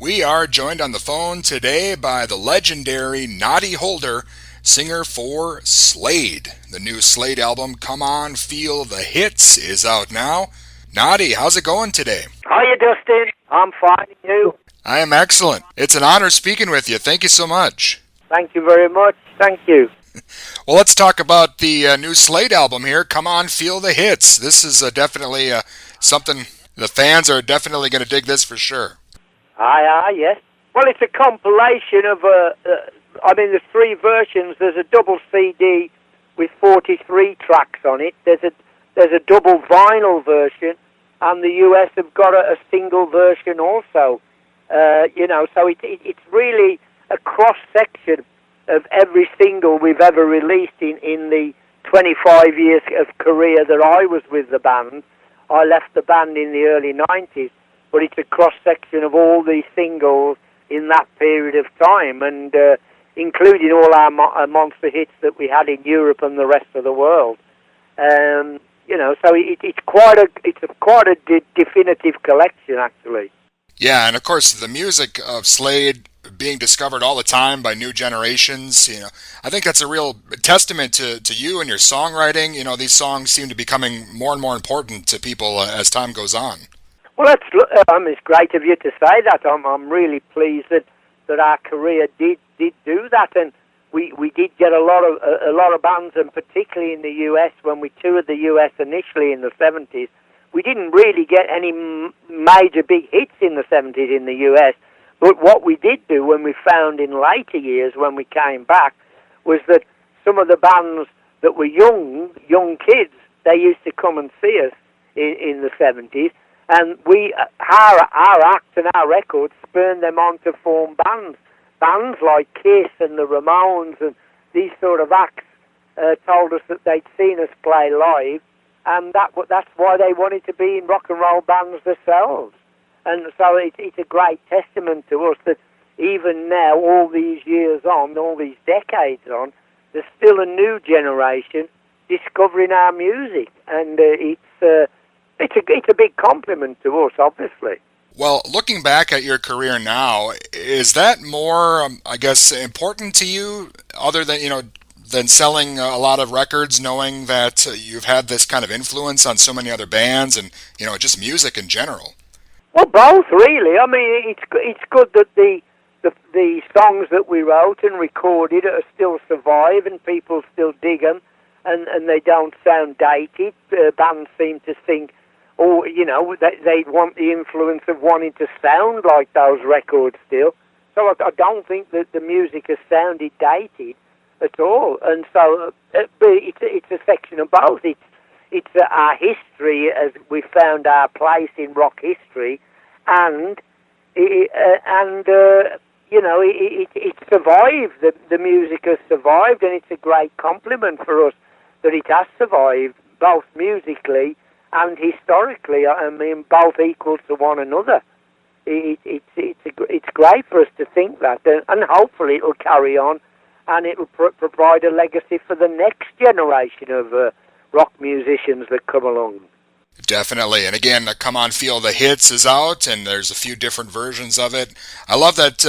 We are joined on the phone today by the legendary Noddy Holder, singer for Slade. The new Slade album, Come On, Feel the Hits, is out now. Noddy, how's it going today? Hiya, Dustin. I'm fine. You? I am excellent. It's an honor speaking with you. Thank you so much. Thank you very much. Thank you. Well, let's talk about the new Slade album here, Come On, Feel the Hits. This is definitely something the fans are definitely going to dig this for sure. Yes. Well, it's a compilation of, there's three versions. There's a double CD with 43 tracks on it. There's a double vinyl version, and the US have got a single version also. So it's really a cross-section of every single we've ever released in the 25 years of career that I was with the band. I left the band in the early 90s, but it's a cross-section of all these singles in that period of time, and including all our monster hits that we had in Europe and the rest of the world. So it's quite a definitive collection, actually. Yeah, and of course the music of Slade being discovered all the time by new generations. I think that's a real testament to you and your songwriting. These songs seem to be becoming more and more important to people as time goes on. Well, it's great of you to say that. I'm really pleased that our career did do that, and we did get a lot of bands, and particularly in the US when we toured the US initially in the 70s. We didn't really get any major big hits in the 70s in the US, but what we did do when we found in later years when we came back was that some of the bands that were young kids, they used to come and see us in the 70s, and our act and our records spurned them on to form bands like Kiss and the Ramones, and these sort of acts told us that they'd seen us play live, and that's why they wanted to be in rock and roll bands themselves. And so it's a great testament to us that even now, all these years on, all these decades on, there's still a new generation discovering our music, and it's a big compliment to us, obviously. Well, looking back at your career now, is that more, important to you, other than selling a lot of records, knowing that you've had this kind of influence on so many other bands and, just music in general? Well, both, really. I mean, it's good that the songs that we wrote and recorded are still survive and people still dig them, and they don't sound dated. Bands seem to think, they want the influence of wanting to sound like those records still. So I don't think that the music has sounded dated at all. And so it's a section of both. It's our history as we found our place in rock history, and it survived. The music has survived, and it's a great compliment for us that it has survived, both musically and historically. I mean, both equal to one another. It's great for us to think that, and hopefully it'll carry on, and it'll provide a legacy for the next generation of rock musicians that come along. Definitely. And again, Come On, Feel the Hits is out, and there's a few different versions of it. I love that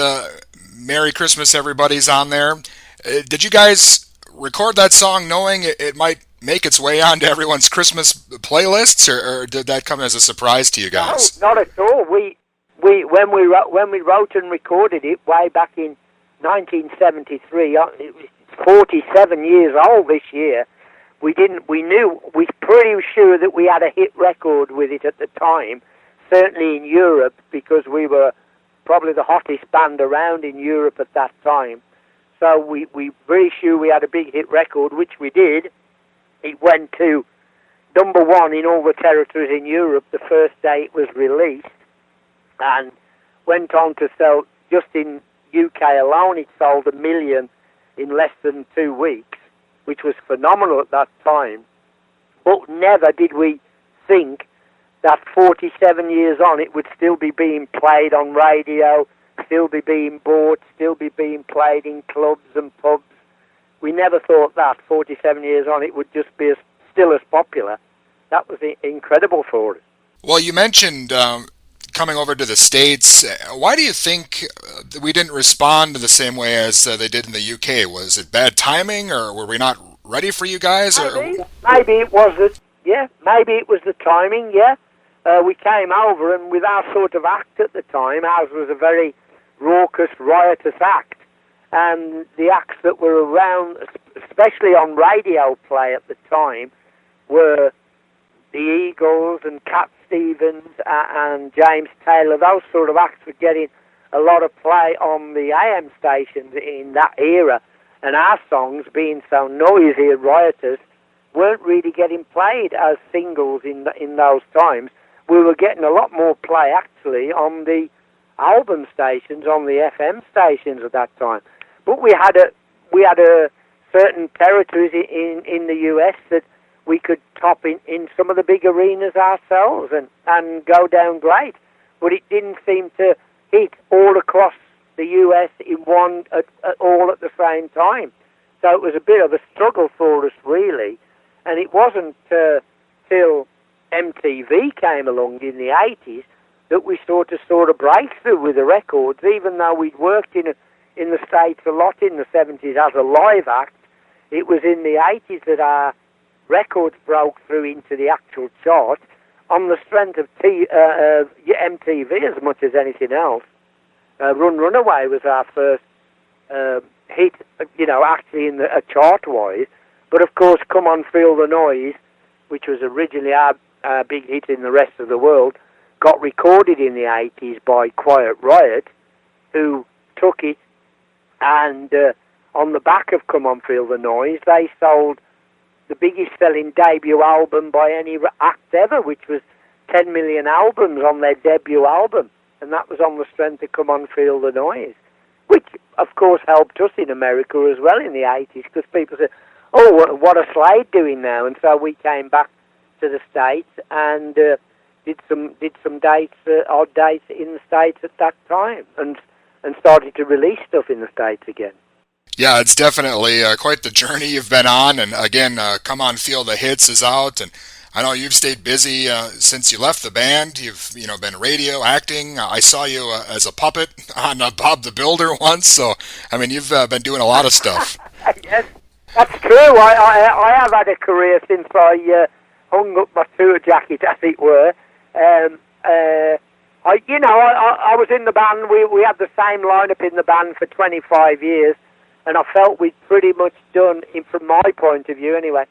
Merry Christmas Everybody's on there. Did you guys record that song knowing it might make its way onto everyone's Christmas playlists, or did that come as a surprise to you guys? No, not at all. When we wrote and recorded it way back in 1973, it's 47 years old this year. We're pretty sure that we had a hit record with it at the time, certainly in Europe, because we were probably the hottest band around in Europe at that time. So we're pretty sure we had a big hit record, which we did. It went to number one in all the territories in Europe the first day it was released, and went on to sell, just in UK alone, it sold 1 million in less than 2 weeks, which was phenomenal at that time. But never did we think that 47 years on it would still be being played on radio, still be being bought, still be being played in clubs and pubs. We never thought that 47 years on it would just be still as popular. That was incredible for us. Well, you mentioned coming over to the States. Why do you think we didn't respond the same way as they did in the UK? Was it bad timing, or were we not ready for you guys? Maybe it was maybe it was the timing. Yeah, we came over, and with our sort of act at the time, ours was a very raucous, riotous act, and the acts that were around, especially on radio play at the time, were the Eagles and Cat Stevens and James Taylor. Those sort of acts were getting a lot of play on the AM stations in that era, and our songs, being so noisy and riotous, weren't really getting played as singles in those times. We were getting a lot more play actually on the album stations, on the FM stations at that time. But we had a certain territories in the US that we could top in some of the big arenas ourselves and go down great. But it didn't seem to hit all across the US in all at the same time. So it was a bit of a struggle for us, really. And it wasn't till MTV came along in the 80s that we sort of breakthrough with the records, even though we'd worked in the States a lot in the 70s as a live act. It was in the 80s that our records broke through into the actual chart on the strength of MTV as much as anything else. Run Runaway was our first hit, actually in the chart-wise. But of course, Come On Feel the Noise, which was originally our big hit in the rest of the world, got recorded in the 80s by Quiet Riot, who took it, and on the back of Come On Feel the Noise, they sold the biggest selling debut album by any act ever, which was 10 million albums on their debut album, and that was on the strength of Come On Feel the Noise, which of course helped us in America as well in the 80s, because people said, oh, what are Slade doing now? And so we came back to the States and did some dates, odd dates in the States at that time, and started to release stuff in the States again. Yeah, it's definitely quite the journey you've been on, and again, Come On Feel the Hits is out, and I know you've stayed busy since you left the band. You've been radio, acting. I saw you as a puppet on Bob the Builder once, so I mean you've been doing a lot of stuff. Yes, that's true. I have had a career since I hung up my tour jacket, as it were. I was in the band. We had the same lineup in the band for 25 years. And I felt we'd pretty much done, from my point of view anyway,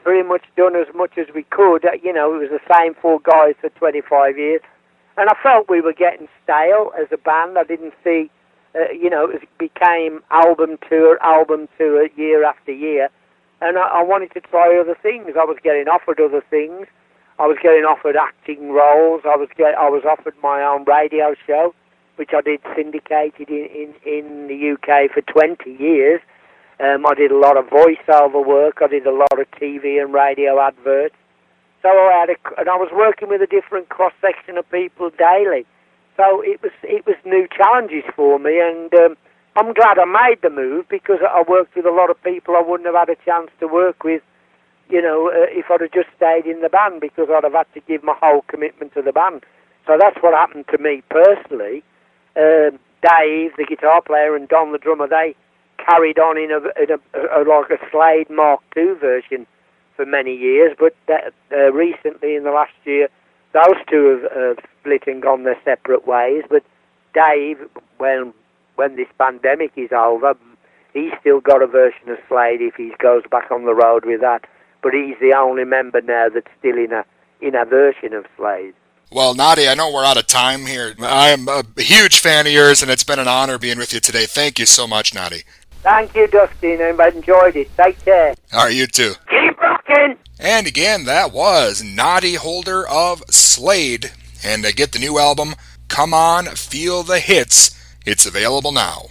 pretty much done as much as we could. It was the same four guys for 25 years. And I felt we were getting stale as a band. I didn't see, it became album tour year after year. And I wanted to try other things. I was getting offered other things. I was getting offered acting roles. I was offered my own radio show, which I did syndicated in the UK for 20 years. I did a lot of voiceover work. I did a lot of TV and radio adverts. So and I was working with a different cross-section of people daily. So it was new challenges for me, and I'm glad I made the move, because I worked with a lot of people I wouldn't have had a chance to work with, if I'd have just stayed in the band, because I'd have had to give my whole commitment to the band. So that's what happened to me personally. Dave, the guitar player, and Don, the drummer, they carried on in like a Slade Mark II version for many years, but recently, in the last year, those two have split and gone their separate ways. But Dave, when this pandemic is over, he's still got a version of Slade if he goes back on the road with that. But he's the only member now that's still in a version of Slade. Well, Noddy, I know we're out of time here. I am a huge fan of yours, and it's been an honor being with you today. Thank you so much, Noddy. Thank you, Dustin. I've enjoyed it. Take care. All right, you too. Keep rocking. And again, that was Noddy Holder of Slade. And to get the new album, Come On, Feel the Hits, it's available now.